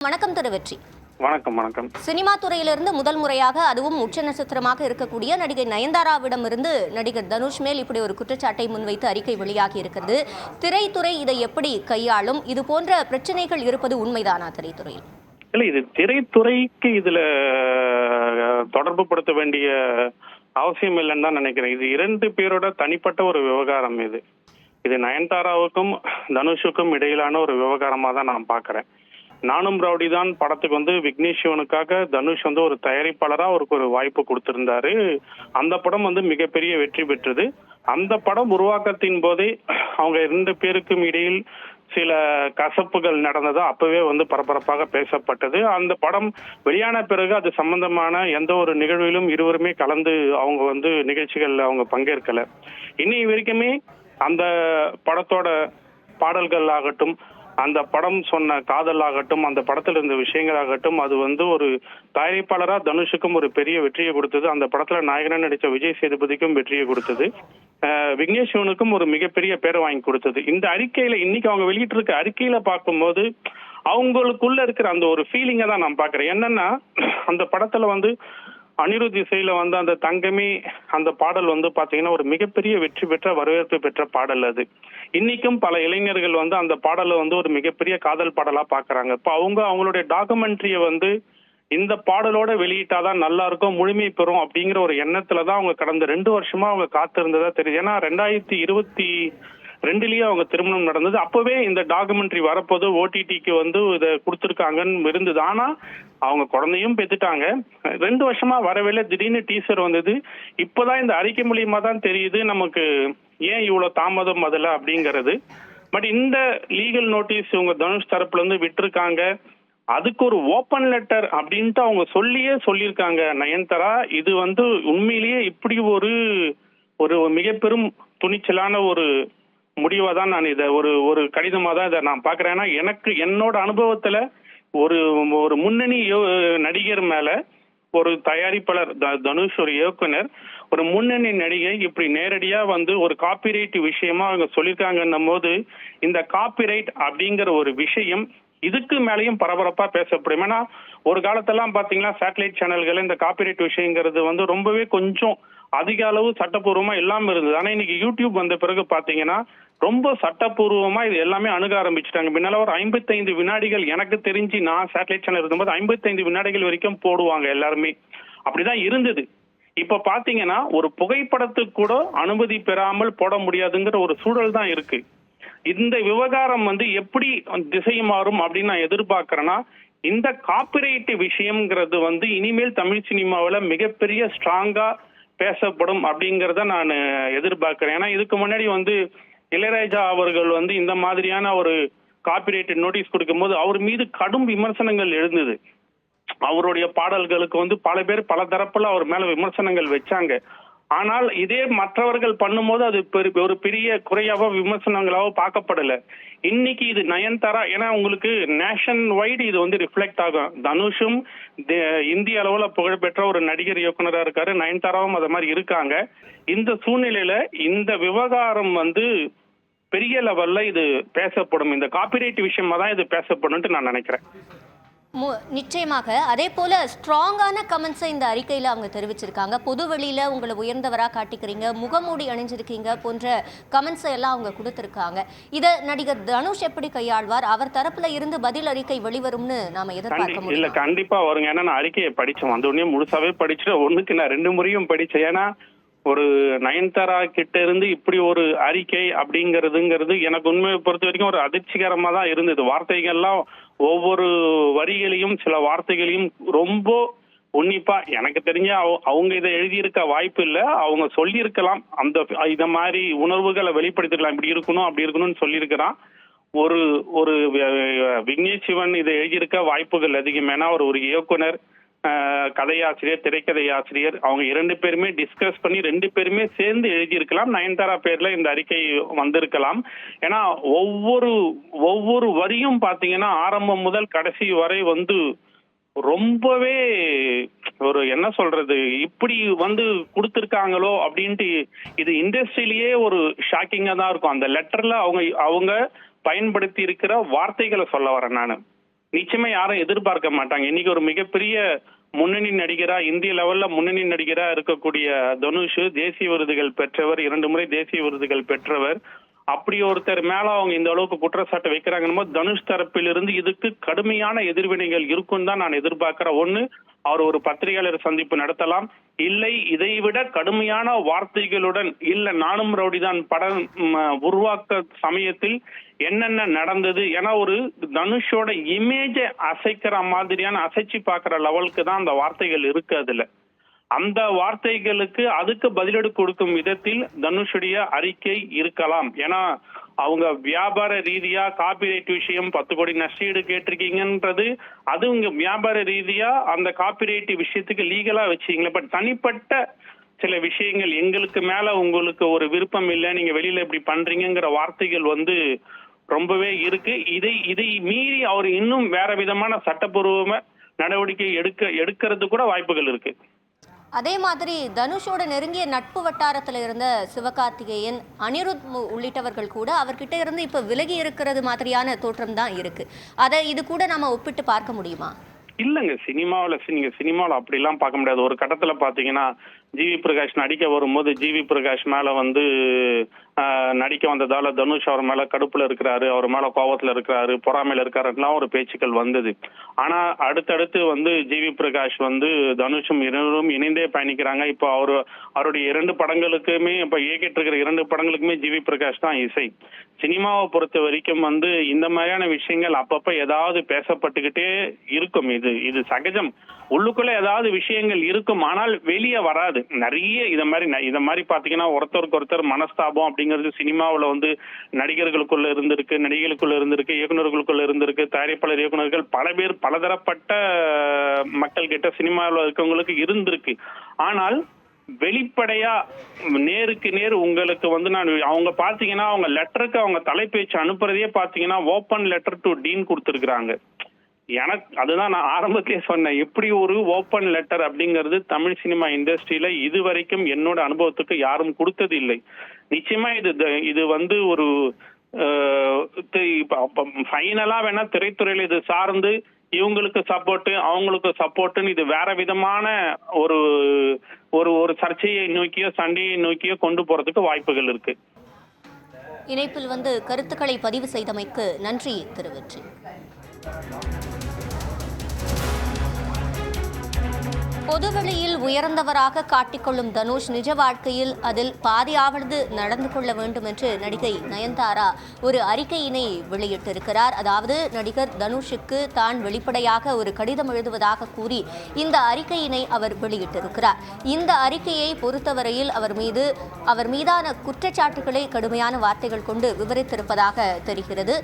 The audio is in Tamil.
வணக்கம் திரு வெற்றி. வணக்கம். வணக்கம். சினிமா துறையிலிருந்து முதல் முறையாக அதுவும் உச்ச நட்சத்திரமாக இருக்கக்கூடிய நடிகை நயன்தாராவிடமிருந்து நடிகர் தனுஷ் மேல் இப்படி ஒரு குற்றச்சாட்டை முன்வைத்து அறிக்கை வெளியாகி இருக்கிறது. திரைத்துறை இதை எப்படி கையாளும்? இது போன்ற பிரச்சனைகள் இருப்பது உண்மைதானா திரைத்துறையில்? இல்ல, இது திரைத்துறைக்கு இதுல தொடர்பு படுத்த வேண்டிய அவசியம் இல்லைன்னு தான் நினைக்கிறேன். இது இரண்டு பேரோட தனிப்பட்ட ஒரு விவகாரம். இது நயன்தாராவுக்கும் தனுஷுக்கும் இடையிலான ஒரு விவகாரமா தான் நான் பாக்குறேன். நானும் ரவுடி தான் படத்துக்கு விக்னேஷ் சிவனுக்காக தனுஷ் ஒரு தயாரிப்பாளரா அவருக்கு ஒரு வாய்ப்பு கொடுத்திருந்தாரு. அந்த படம் மிகப்பெரிய வெற்றி பெற்றது. அந்த படம் உருவாக்கத்தின் போதே அவங்க இரண்டு பேருக்கும் இடையில் சில கசப்புகள் நடந்ததா அப்பவே பரபரப்பாக பேசப்பட்டது. அந்த படம் வெளியான பிறகு அது சம்பந்தமான எந்த ஒரு நிகழ்விலும் இருவருமே கலந்து அவங்க நிகழ்ச்சிகள்ல அவங்க பங்கேற்கல. இன்னை வரைக்குமே அந்த படத்தோட பாடல்கள் ஆகட்டும், அந்த படம் சொன்ன காதல் ஆகட்டும், அந்த படத்துல இருந்த விஷயங்களாகட்டும், அது ஒரு தயாரிப்பாளரா தனுஷுக்கும் ஒரு பெரிய வெற்றியை கொடுத்தது. அந்த படத்துல நாயகனா நடிச்ச விஜய் சேதுபதிக்கும் வெற்றியை கொடுத்தது. விக்னேஷ் சிவனுக்கும் ஒரு மிகப்பெரிய பேரை வாங்கி கொடுத்தது. இந்த அறிக்கையில இன்னைக்கு அவங்க வெளியிட்டு இருக்க அறிக்கையில பார்க்கும்போது அவங்களுக்குள்ள இருக்கிற அந்த ஒரு ஃபீலிங்கை தான் நான் பாக்குறேன். என்னன்னா, அந்த படத்துல அனிருத் இசையில அந்த தங்கமே அந்த பாடல் பாத்தீங்கன்னா ஒரு மிகப்பெரிய வெற்றி பெற்ற வரவேற்பு பெற்ற பாடல். அது இன்னைக்கும் பல இளைஞர்கள் அந்த பாடலை ஒரு மிகப்பெரிய காதல் பாடலா பாக்குறாங்க. இப்ப அவங்களுடைய டாக்குமெண்ட்ரிய இந்த பாடலோட வெளியிட்டாதான் நல்லா இருக்கும், முழுமை பெறும் அப்படிங்கிற ஒரு எண்ணத்துலதான் அவங்க கடந்த 2 வருஷமா அவங்க காத்திருந்ததா தெரியுது. ஏன்னா 2022லயே அவங்க திருமணம் நடந்தது. அப்பவே இந்த டாக்குமெண்ட்ரி வரப்போது ஓடிடிக்கு இதை கொடுத்துருக்காங்கன்னு இருந்தது. ஆனா அவங்க குழந்தையும் பெற்றுட்டாங்க. 2 வருஷமா வரவேல, திடீர்னு டீசர் வந்தது. இப்பதான் இந்த அறிக்கை மூலியமா தான் தெரியுது நமக்கு ஏன் இவ்வளவு தாமதம் அதுல அப்படிங்கிறது. பட் இந்த லீகல் நோட்டீஸ் இவங்க தனுஷ் தரப்புல விட்டுருக்காங்க. அதுக்கு ஒரு ஓப்பன் லெட்டர் அப்படின்ட்டு அவங்க சொல்லியிருக்காங்க. நயன்தாரா இது உண்மையிலேயே இப்படி ஒரு மிக பெரும் துணிச்சலான ஒரு முடிவா தான் நான் இதை ஒரு கடிதமா தான் இதை நான் பாக்குறேன். ஏன்னா எனக்கு என்னோட அனுபவத்துல ஒரு முன்னணி நடிகர் மேல ஒரு தயாரிப்பாளர் தனுஷ், ஒரு இயக்குனர், ஒரு முன்னணி நடிகை இப்படி நேரடியா ஒரு காப்பிரைட் விஷயமா அவங்க சொல்லியிருக்காங்கன்னும் போது இந்த காப்பிரைட் அப்படிங்கிற ஒரு விஷயம் இதுக்கு மேலேயும் பரபரப்பா பேசப்படும். ஏன்னா ஒரு காலத்தெல்லாம் பாத்தீங்கன்னா சேட்டலைட் சேனல்கள் இந்த காப்பிரைட் விஷயங்கிறது ரொம்பவே கொஞ்சம் அதிக அளவு சட்டப்பூர்வமா இல்லாம இருந்தது. ஆனா இன்னைக்கு யூடியூப் வந்த பிறகு பாத்தீங்கன்னா ரொம்ப சட்டப்பூர்வமா இது எல்லாமே அணுக ஆரம்பிச்சுட்டாங்க. முன்னால ஒரு 55 வினாடிகள், எனக்கு தெரிஞ்சு நான் சேட்டலைட் சேனல் இருக்கும்போது 55 வினாடிகள் வரைக்கும் போடுவாங்க எல்லாருமே. அப்படிதான் இருந்தது. இப்ப பாத்தீங்கன்னா ஒரு புகைப்படத்துக்கு கூட அனுமதி பெறாமல் போட முடியாதுங்கிற ஒரு சூழல் தான் இருக்கு. இந்த விவகாரம் எப்படி திசை மாறும் அப்படின்னு நான் எதிர்பார்க்கிறேன்னா, இந்த காப்பிரைட் விஷயம்ங்கிறது இனிமேல் தமிழ் சினிமாவில மிகப்பெரிய ஸ்ட்ராங்கா பேசப்படும் அப்படிங்கறத நான் எதிர்பார்க்கிறேன். ஏன்னா இதுக்கு முன்னாடி இளையராஜா அவர்கள் இந்த மாதிரியான ஒரு காப்பிரைட் நோட்டீஸ் கொடுக்கும் போது அவர் மீது கடும் விமர்சனங்கள் எழுந்தது. அவருடைய பாடல்களுக்கு பல பேர் பல தரப்புல அவர் மேல விமர்சனங்கள் வச்சாங்க. ஆனால் இதே மற்றவர்கள் பண்ணும்போது அது ஒரு பெரிய குறையாவோ விமர்சனங்களாவோ பார்க்கப்படல. இன்னைக்கு இது நயன்தாரா, ஏன்னா உங்களுக்கு நேஷன் வைடு இது ரிஃப்ளெக்ட் ஆகும். தனுஷும் இந்திய அளவுல புகழ்பெற்ற ஒரு நடிகர் இயக்குனரா இருக்காரு, நயன்தாராவும் அது மாதிரி இருக்காங்க. இந்த சூழ்நிலையில இந்த விவகாரம் பெரிய லெவல்ல இது பேசப்படும். இந்த காப்பிரைட் விஷயமா தான் இது பேசப்படும் நான் நினைக்கிறேன். நிச்சயமாக. அதே போல ஸ்ட்ராங்கான கமெண்ட்ஸை இந்த அறிக்கையில் அவங்க தெரிவிச்சிருக்காங்க. பொது வெளியில உங்களை உயர்ந்தவராக காட்டிக்கிறீங்க, முகமூடி அணிஞ்சிருக்கீங்க போன்ற கமெண்ட்ஸை எல்லாம் அவங்க கொடுத்திருக்காங்க. இதை நடிகர் தனுஷ் எப்படி கையாள்வார்? அவர் தரப்புல இருந்து பதில் அறிக்கை வெளிவரும்னு நாம எதிர்பார்க்க முடியும். இல்ல, கண்டிப்பா வருங்க. ஏன்னா நான் அறிக்கையை படிச்சேன், உடனே முழுசாவே படிச்சுட்டு ஒண்ணுக்கு நான் 2 முறையும் படிச்சேன். ஏன்னா ஒரு நயன்தாரா கிட்ட இருந்து இப்படி ஒரு அறிக்கை அப்படிங்கிறது எனக்கு உண்மையை பொறுத்த வரைக்கும் ஒரு அதிர்ச்சிகரமா தான் இருந்தது. வார்த்தைகள்லாம் ஒவ்வொரு வரிகளையும் சில வார்த்தைகளையும் ரொம்ப உன்னிப்பா, எனக்கு தெரிஞ்ச அவங்க இதை எழுதியிருக்க வாய்ப்பு இல்லை, அவங்க சொல்லியிருக்கலாம். இத மாதிரி உணர்வுகளை வெளிப்படுத்திக்கலாம், இப்படி இருக்கணும் அப்படி இருக்கணும்னு சொல்லியிருக்கிறான். ஒரு விக்னேஷ் சிவன் இதை எழுதியிருக்க வாய்ப்புகள் அதிகம். ஏன்னா ஒரு இயக்குனர், கதையாசிரியர், திரைக்கதை ஆசிரியர், அவங்க 2 பேருமே டிஸ்கஸ் பண்ணி 2 பேருமே சேர்ந்து எழுதியிருக்கலாம். நயன்தாரா பேர்ல இந்த அறிக்கை வந்திருக்கலாம். ஏன்னா ஒவ்வொரு வரியும் பாத்தீங்கன்னா ஆரம்பம் முதல் கடைசி வரை ரொம்பவே ஒரு என்ன சொல்றது, இப்படி கொடுத்திருக்காங்களோ அப்படின்ட்டு இது இண்டஸ்ட்ரியிலேயே ஒரு ஷாக்கிங்கா தான் இருக்கும். அந்த லெட்டர்ல அவங்க பயன்படுத்தி இருக்கிற வார்த்தைகளை சொல்ல வரேன் நானு. நிச்சயமா யாரும் எதிர்பார்க்க மாட்டாங்க. இன்னைக்கு ஒரு மிகப்பெரிய முன்னணி நடிகரா, இந்திய லெவல்ல முன்னணி நடிகரா இருக்கக்கூடிய தனுஷ் தேசிய விருதுகள் பெற்றவர், 2 முறை தேசிய விருதுகள் பெற்றவர். அப்படி ஒருத்தர் மேல அவங்க இந்த அளவுக்கு குற்றச்சாட்டு வைக்கிறாங்கன்னு தனுஷ் தரப்பிலிருந்து இதுக்கு கடுமையான எதிர்வினைகள் இருக்கும் தான் நான் எதிர்பார்க்கிறேன். ஒண்ணு, அவர் ஒரு பத்திரிகையாளர் சந்திப்பு நடத்தலாம், இல்லை இதைவிட கடுமையான வார்த்தைகளுடன், இல்ல நானும் ரவுடிதான் படம் உருவாக்க சமயத்தில் என்னென்ன நடந்தது, ஏன்னா ஒரு தனுஷோட இமேஜை அசைக்கிற மாதிரியான அசைச்சு பார்க்கிற லெவலுக்கு தான் அந்த வார்த்தைகள் இருக்கு. அதுல அந்த வார்த்தைகளுக்கு அதுக்கு பதிலடி கொடுக்கும் விதத்தில் தனுஷுடைய அறிக்கை இருக்கலாம். ஏன்னா அவங்க வியாபார ரீதியா காப்பிரைட் விஷயம் 10 கோடி நஷ்டஈடு கேட்டிருக்கீங்கன்றது அது உங்க வியாபார ரீதியா அந்த காப்பிரைட் விஷயத்துக்கு லீகலா வச்சீங்களே. பட் தனிப்பட்ட சில விஷயங்கள், எங்களுக்கு மேல உங்களுக்கு ஒரு விருப்பம் இல்லை, நீங்க வெளியில இப்படி பண்றீங்கிற வார்த்தைகள் ரொம்பவே இருக்கு. இதை மீறி அவர் இன்னும் வேற விதமான சட்டப்பூர்வ நடவடிக்கை எடுக்கிறது கூட வாய்ப்புகள் இருக்கு. அதே மாதிரி தனுஷோட நெருங்கிய நட்பு வட்டாரத்தில் இருந்த சிவகார்த்திகேயன், அனிருத் உள்ளிட்டவர்கள் கூட அவர்கிட்ட இருந்து இப்ப விலகி இருக்கிறது மாதிரியான தோற்றம் தான் இருக்கு. இது கூட நாம ஒப்பிட்டு பார்க்க முடியுமா? இல்லங்க, நீங்க சினிமாவில் அப்படிலாம் பார்க்க முடியாது. ஒரு கட்டத்துல பாத்தீங்கன்னா ஜிவி பிரகாஷ் நடிக்க வரும்போது ஜிவி பிரகாஷ் மேல நடிக்க வந்ததால தனுஷ் அவர் மேல கடுப்புல இருக்கிறாரு, அவர் மேல கோபத்துல இருக்கிறாரு, பொறாமையில இருக்காருலாம் ஒரு பேச்சுக்கள் வந்தது. ஆனா அடுத்தடுத்து ஜிவி பிரகாஷ் தனுஷும் இருவரும் இணைந்தே பயணிக்கிறாங்க. இப்போ அவருடைய 2 படங்களுக்குமே, இப்ப இயக்கிட்டு இருக்கிற 2 படங்களுக்குமே ஜிவி பிரகாஷ் தான் இசை. சினிமாவை பொறுத்த வரைக்கும் இந்த மாதிரியான விஷயங்கள் அப்பப்ப ஏதாவது பேசப்பட்டுக்கிட்டே இருக்கும். இது சகஜம். உள்ளுக்குள்ள ஏதாவது விஷயங்கள் இருக்கும், ஆனால் வெளியே வராது. நிறைய இத மாதிரி பாத்தீங்கன்னா ஒருத்தருக்கு ஒருத்தர் மனஸ்தாபம் அப்படிங்கிறது சினிமாவுல நடிகர்களுக்குள்ள இருந்திருக்கு, இயக்குநர்களுக்குள்ள இருந்திருக்கு, தயாரிப்பாளர் இயக்குநர்கள் பல பேர் பலதரப்பட்ட மக்கள் கிட்ட சினிமாவில் இருக்கவங்களுக்கு இருந்திருக்கு. ஆனால் வெளிப்படையா நேருக்கு நேர் உங்களுக்கு அவங்க பாத்தீங்கன்னா அவங்க லெட்டருக்கு அவங்க தலைப்பேச்சு அனுப்புறதே பாத்தீங்கன்னா ஓபன் லெட்டர் டு டீன் கொடுத்திருக்கிறாங்க. எனக்கு அதுதான் நான் ஆரம்பத்திலே சொன்னேன், எப்படி ஒரு ஓபன் லெட்டர் அப்படிங்கிறது தமிழ் சினிமா இண்டஸ்ட்ரியில இதுவரைக்கும் என்னோட அனுபவத்துக்கு யாரும் கொடுத்தது இல்லை. நிச்சயமா இது ஒரு ஃபைனலா வேணா திரைத்துறையில இது சார்ந்து இவங்களுக்கு சப்போர்ட் அவங்களுக்கு சப்போர்ட்னு இது வேற விதமான ஒரு ஒரு சர்ச்சையை நோக்கியோ சண்டையை நோக்கியோ கொண்டு போறதுக்கு வாய்ப்புகள் இருக்கு. இணைப்பில் கருத்துக்களை பதிவு செய்தமைக்கு நன்றி திருவெற்றி. பொதுவெளியில் உயர்ந்தவராக காட்டிக்கொள்ளும் தனுஷ் நிஜ வாழ்க்கையில் அதில் பாதியாவது நடந்து கொள்ள வேண்டும் என்று நடிகை நயன்தாரா ஒரு அறிக்கையினை வெளியிட்டிருக்கிறார். அதாவது நடிகர் தனுஷுக்கு தான் வெளிப்படையாக ஒரு கடிதம் எழுதுவதாக கூறி இந்த அறிக்கையினை அவர் வெளியிட்டிருக்கிறார். இந்த அறிக்கையை பொறுத்தவரையில் அவர் மீதான குற்றச்சாட்டுகளை கடுமையான வார்த்தைகள் கொண்டு விவரித்திருப்பதாக தெரிகிறது.